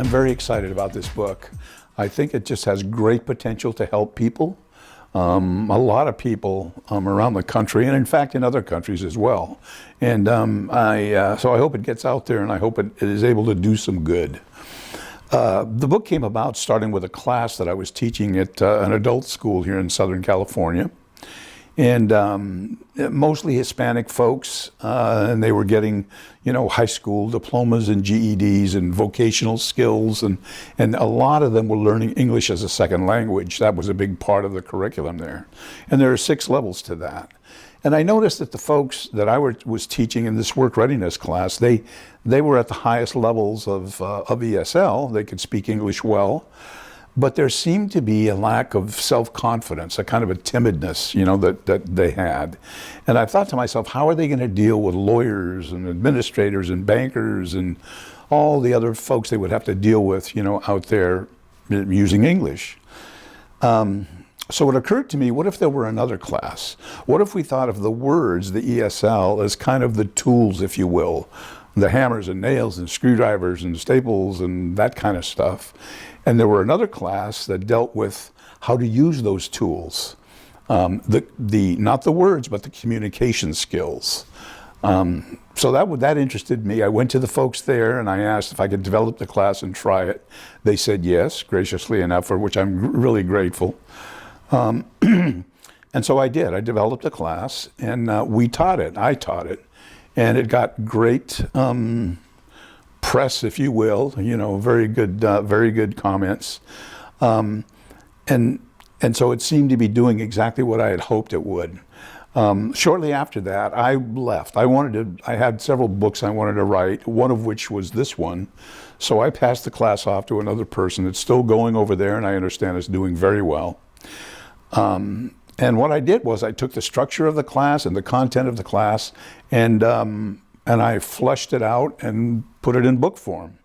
I'm very excited about this book. I think it just has great potential to help people. A lot of people around the country, and in fact in other countries as well. And so I hope it gets out there, and I hope it is able to do some good. The book came about starting with a class that I was teaching at an adult school here in Southern California. And mostly Hispanic folks, and they were getting, high school diplomas and GEDs and vocational skills, and a lot of them were learning English as a second language. That was a big part of the curriculum there. And there are 6 levels to that. And I noticed that the folks that I was teaching in this work readiness class, they were at the highest levels of ESL. They could speak English well. But there seemed to be a lack of self-confidence, a kind of a timidness, that they had. And I thought to myself, how are they going to deal with lawyers and administrators and bankers and all the other folks they would have to deal with, out there using English? So it occurred to me, what if there were another class? What if we thought of the words, the ESL, as kind of the tools, if you will, the hammers and nails and screwdrivers and staples and that kind of stuff. And there were another class that dealt with how to use those tools. Not the words, but the communication skills. So that interested me. I went to the folks there and I asked if I could develop the class and try it. They said yes, graciously enough, for which I'm really grateful. And so I did. I developed a class and we taught it. I taught it. And it got great press, if you will, very good comments. And so it seemed to be doing exactly what I had hoped it would. Shortly after that, I left. I had several books I wanted to write, one of which was this one. So I passed the class off to another person. It's still going over there, and I understand it's doing very well. And what I did was I took the structure of the class and the content of the class and I fleshed it out and put it in book form.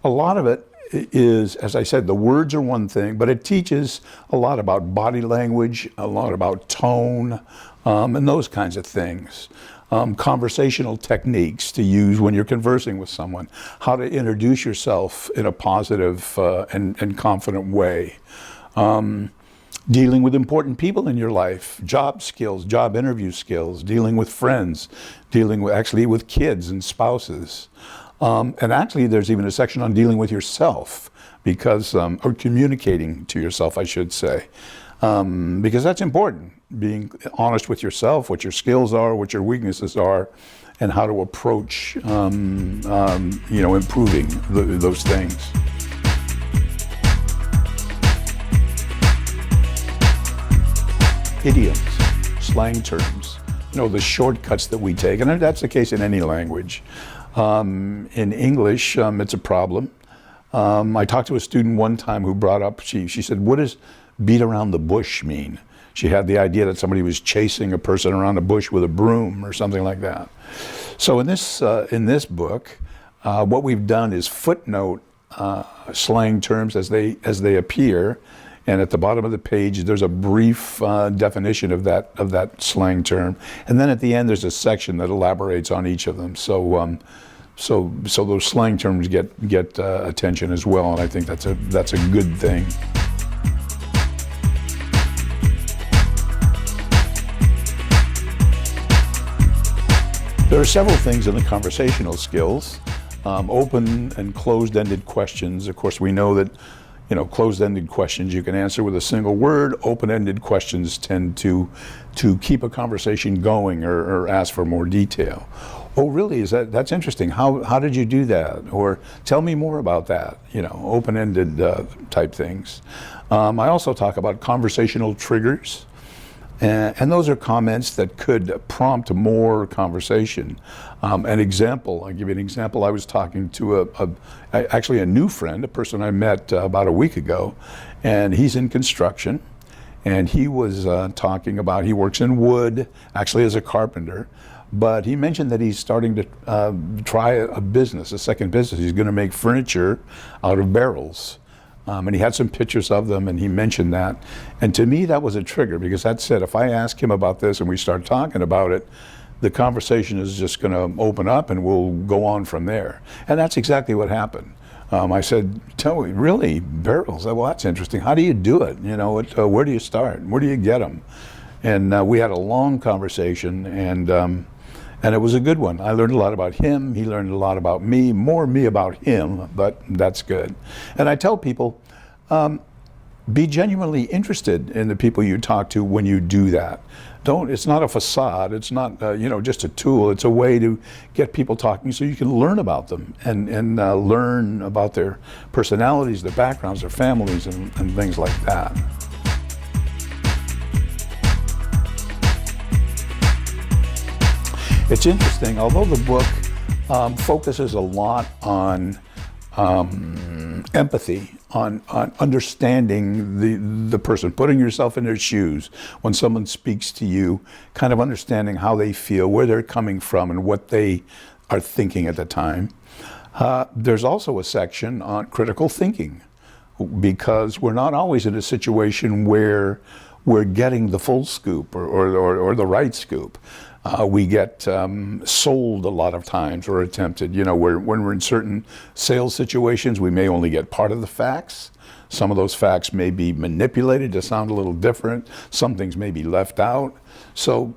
A lot of it is, as I said, the words are one thing, but it teaches a lot about body language, a lot about tone, and those kinds of things. Conversational techniques to use when you're conversing with someone, how to introduce yourself in a positive and confident way. Dealing with important people in your life, job skills, job interview skills, dealing with friends, dealing with kids and spouses. And actually there's even a section on dealing with yourself, because, or communicating to yourself, I should say, because that's important. Being honest with yourself, what your skills are, what your weaknesses are, and how to approach, improving those things. Idioms, slang terms, the shortcuts that we take, and that's the case in any language. In English, it's a problem. I talked to a student one time who brought up, she said, what does beat around the bush mean? She had the idea that somebody was chasing a person around a bush with a broom or something like that. So in this book, what we've done is footnote slang terms as they appear. And at the bottom of the page, there's a brief definition of that slang term, and then at the end, there's a section that elaborates on each of them. So those slang terms get attention as well, and I think that's a good thing. There are several things in the conversational skills, open and closed-ended questions. Of course, we know that. Closed-ended questions you can answer with a single word. Open-ended questions tend to keep a conversation going or ask for more detail. Oh, really? That's interesting. How did you do that? Or tell me more about that. Open-ended type things. I also talk about conversational triggers. And those are comments that could prompt more conversation. An example, I'll give you an example. I was talking to actually a new friend, a person I met about a week ago, and he's in construction. And he was talking about, he works in wood, actually as a carpenter, but he mentioned that he's starting to try a business, a second business. He's going to make furniture out of barrels. And he had some pictures of them, and he mentioned that. And to me, that was a trigger, because that said, if I ask him about this and we start talking about it, the conversation is just going to open up and we'll go on from there. And that's exactly what happened. I said, tell me, really, barrels? Well, that's interesting. How do you do it? You know, where do you start? Where do you get them? And we had a long conversation, and it was a good one. I learned a lot about him. He learned a lot about me, more me about him, but that's good. And I tell people, be genuinely interested in the people you talk to when you do that. It's not a facade. It's not, just a tool. It's a way to get people talking so you can learn about them and learn about their personalities, their backgrounds, their families, and things like that. It's interesting, although the book focuses a lot on empathy, on understanding the person, putting yourself in their shoes when someone speaks to you, kind of understanding how they feel, where they're coming from, and what they are thinking at the time. There's also a section on critical thinking, because we're not always in a situation where we're getting the full scoop or the right scoop. We get sold a lot of times, or attempted. When we're in certain sales situations, we may only get part of the facts. Some of those facts may be manipulated to sound a little different. Some things may be left out. So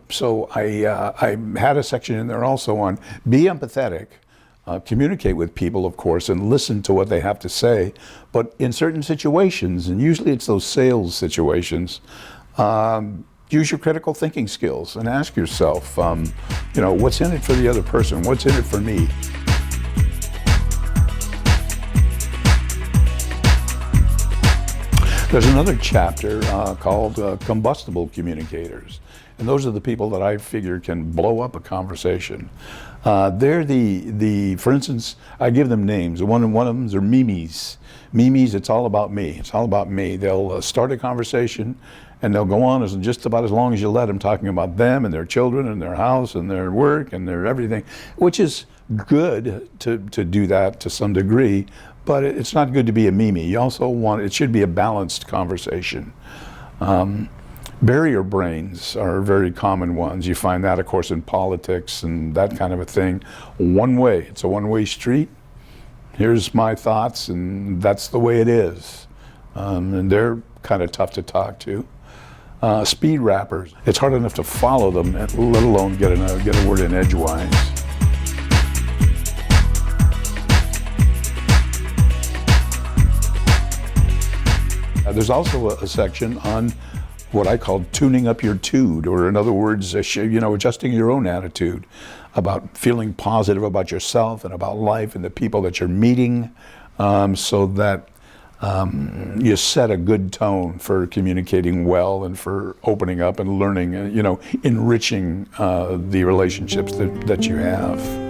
I had a section in there also on be empathetic, communicate with people, of course, and listen to what they have to say. But in certain situations, and usually it's those sales situations, use your critical thinking skills and ask yourself, what's in it for the other person? What's in it for me? There's another chapter called Combustible Communicators. And those are the people that I figure can blow up a conversation. They're for instance, I give them names. One of them are Mimis. Mimis, it's all about me. It's all about me. They'll start a conversation, and they'll go on just about as long as you let them, talking about them and their children and their house and their work and their everything, which is good to do that to some degree, but it's not good to be a Mimi. You also it should be a balanced conversation. Barrier brains are very common ones. You find that, of course, in politics and that kind of a thing. It's a one-way street. Here's my thoughts, and that's the way it is. And they're kind of tough to talk to. Speed rappers, it's hard enough to follow them, let alone get a word in edgewise. There's also a section on what I call tuning up your tude, or in other words, adjusting your own attitude about feeling positive about yourself and about life and the people that you're meeting, so that you set a good tone for communicating well and for opening up and learning, enriching the relationships that you have.